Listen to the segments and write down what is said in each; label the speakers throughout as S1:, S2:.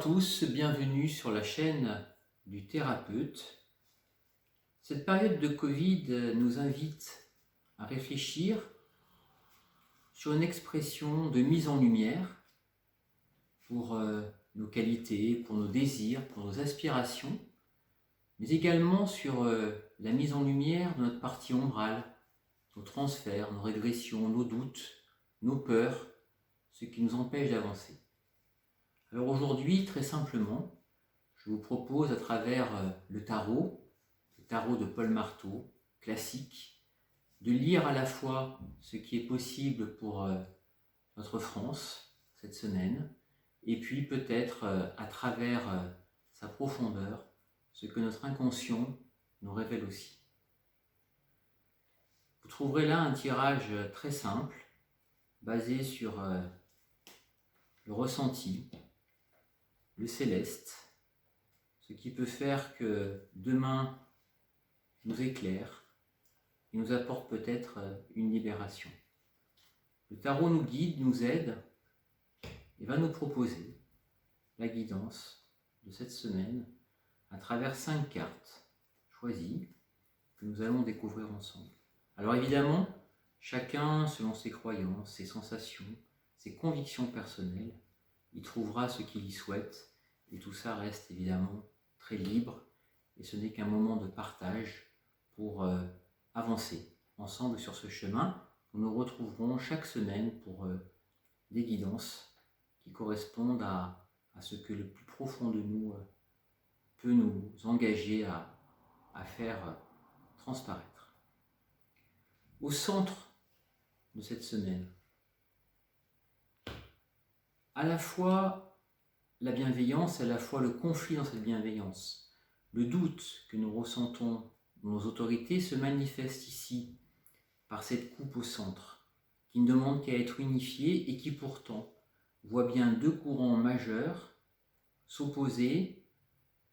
S1: tous, bienvenue sur la chaîne du thérapeute. Cette période de Covid nous invite à réfléchir sur une expression de mise en lumière pour nos qualités, pour nos désirs, pour nos aspirations, mais également sur la mise en lumière de notre partie ombrale, nos transferts, nos régressions, nos doutes, nos peurs, ce qui nous empêche d'avancer. Alors aujourd'hui, très simplement, je vous propose à travers le tarot de Paul Marteau, classique, de lire à la fois ce qui est possible pour notre France cette semaine, et puis peut-être à travers sa profondeur, ce que notre inconscient nous révèle aussi. Vous trouverez là un tirage très simple, basé sur le ressenti, le céleste, ce qui peut faire que demain nous éclaire et nous apporte peut-être une libération. Le tarot nous guide, nous aide et va nous proposer la guidance de cette semaine à travers 5 cartes choisies que nous allons découvrir ensemble. Alors évidemment, chacun selon ses croyances, ses sensations, ses convictions personnelles, il trouvera ce qu'il y souhaite et tout ça reste évidemment très libre et ce n'est qu'un moment de partage pour avancer ensemble sur ce chemin. Nous nous retrouverons chaque semaine pour des guidances qui correspondent à ce que le plus profond de nous peut nous engager à faire transparaître. Au centre de cette semaine, à la fois la bienveillance, à la fois le conflit dans cette bienveillance. Le doute que nous ressentons dans nos autorités se manifeste ici par cette coupe au centre, qui ne demande qu'à être unifiée et qui pourtant voit bien deux courants majeurs s'opposer,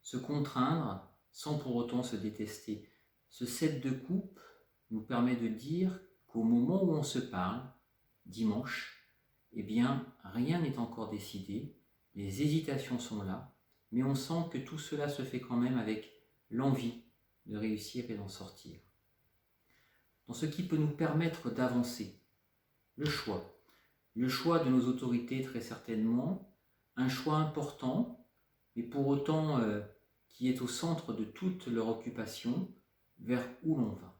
S1: se contraindre, sans pour autant se détester. Ce 7 de coupe nous permet de dire qu'au moment où on se parle, dimanche, eh bien, rien n'est encore décidé, les hésitations sont là, mais on sent que tout cela se fait quand même avec l'envie de réussir et d'en sortir. Dans ce qui peut nous permettre d'avancer, le choix de nos autorités très certainement, un choix important, mais pour autant qui est au centre de toute leur occupation, vers où l'on va.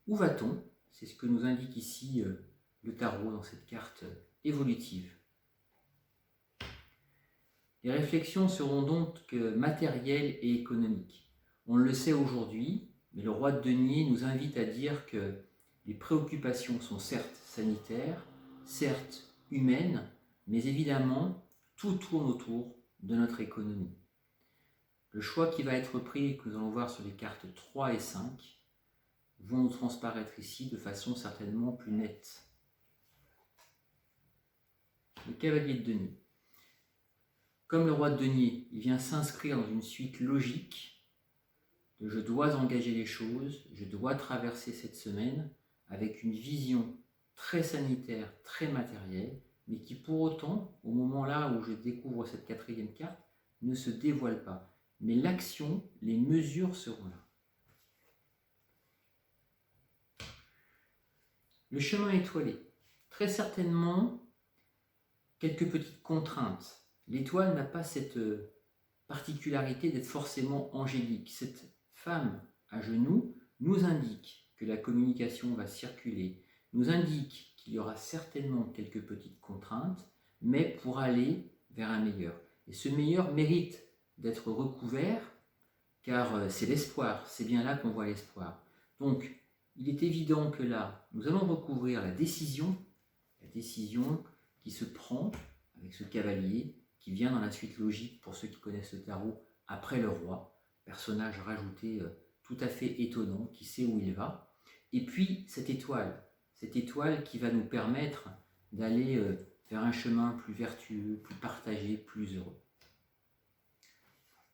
S1: Où va-t-on ? C'est ce que nous indique ici le tarot dans cette carte évolutive. Les réflexions seront donc matérielles et économiques. On le sait aujourd'hui, mais le roi de denier nous invite à dire que les préoccupations sont certes sanitaires, certes humaines, mais évidemment, tout tourne autour de notre économie. Le choix qui va être pris, que nous allons voir sur les cartes 3 et 5, vont nous transparaître ici de façon certainement plus nette. Le cavalier de denier. Comme le roi de denier, il vient s'inscrire dans une suite logique de je dois engager les choses, je dois traverser cette semaine avec une vision très sanitaire, très matérielle, mais qui pour autant, au moment là où je découvre cette 4e carte, ne se dévoile pas. Mais l'action, les mesures seront là. Le chemin étoilé. Très certainement, quelques petites contraintes. L'étoile n'a pas cette particularité d'être forcément angélique. Cette femme à genoux nous indique que la communication va circuler, nous indique qu'il y aura certainement quelques petites contraintes, mais pour aller vers un meilleur. Et ce meilleur mérite d'être recouvert, car c'est l'espoir, c'est bien là qu'on voit l'espoir. Donc, il est évident que là, nous allons recouvrir la décision qui se prend avec ce cavalier, qui vient dans la suite logique, pour ceux qui connaissent le tarot, après le roi, personnage rajouté tout à fait étonnant, qui sait où il va. Et puis cette étoile qui va nous permettre d'aller vers un chemin plus vertueux, plus partagé, plus heureux.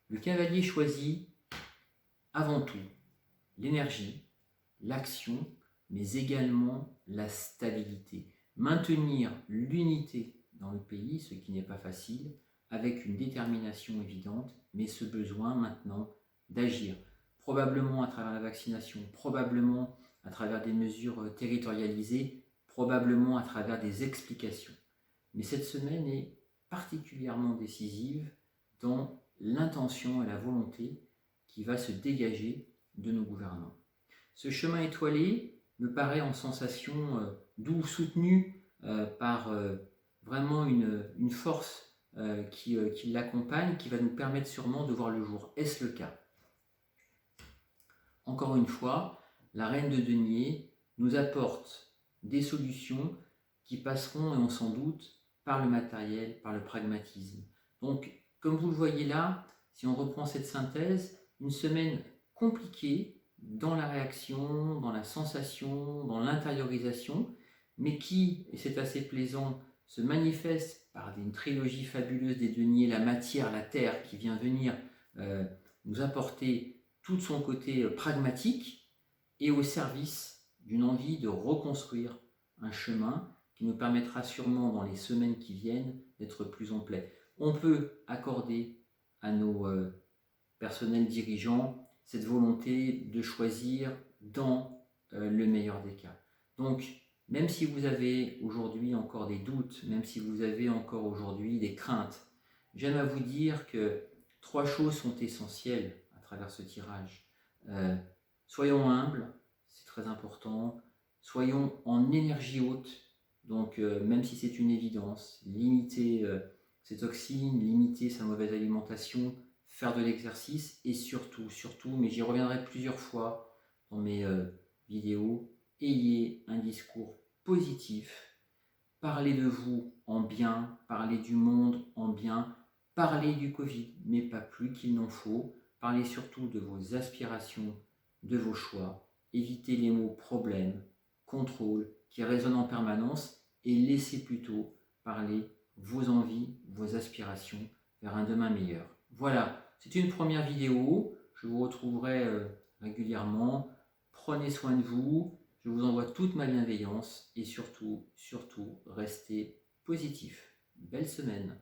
S1: Le cavalier choisit avant tout l'énergie, l'action, mais également la stabilité. Maintenir l'unité dans le pays, ce qui n'est pas facile, avec une détermination évidente, mais ce besoin maintenant d'agir. Probablement à travers la vaccination, probablement à travers des mesures territorialisées, probablement à travers des explications. Mais cette semaine est particulièrement décisive dans l'intention et la volonté qui va se dégager de nos gouvernants. Ce chemin étoilé me paraît en sensation doux, soutenu par vraiment une force qui l'accompagne, qui va nous permettre sûrement de voir le jour. Est-ce le cas? Encore une fois, la reine de denier nous apporte des solutions qui passeront, et on s'en doute, par le matériel, par le pragmatisme. Donc, comme vous le voyez là, si on reprend cette synthèse, une semaine compliquée dans la réaction, dans la sensation, dans l'intériorisation, mais qui, et c'est assez plaisant, se manifeste par une trilogie fabuleuse des deniers, la matière, la terre, qui vient venir nous apporter tout son côté pragmatique et au service d'une envie de reconstruire un chemin qui nous permettra sûrement dans les semaines qui viennent d'être plus complet. On peut accorder à nos personnels dirigeants cette volonté de choisir dans le meilleur des cas. Donc, même si vous avez aujourd'hui encore des doutes, même si vous avez encore aujourd'hui des craintes, j'aime à vous dire que 3 choses sont essentielles à travers ce tirage. Soyons humbles, c'est très important. Soyons en énergie haute, donc même si c'est une évidence, limiter ses toxines, limiter sa mauvaise alimentation, faire de l'exercice et surtout, mais j'y reviendrai plusieurs fois dans mes vidéos, ayez un discours positif, parlez de vous en bien, parlez du monde en bien, parlez du Covid, mais pas plus qu'il n'en faut, parlez surtout de vos aspirations, de vos choix, évitez les mots problème, contrôle qui résonnent en permanence et laissez plutôt parler vos envies, vos aspirations vers un demain meilleur. Voilà, c'est une première vidéo, je vous retrouverai régulièrement, prenez soin de vous, je vous envoie toute ma bienveillance et surtout, restez positif. Belle semaine.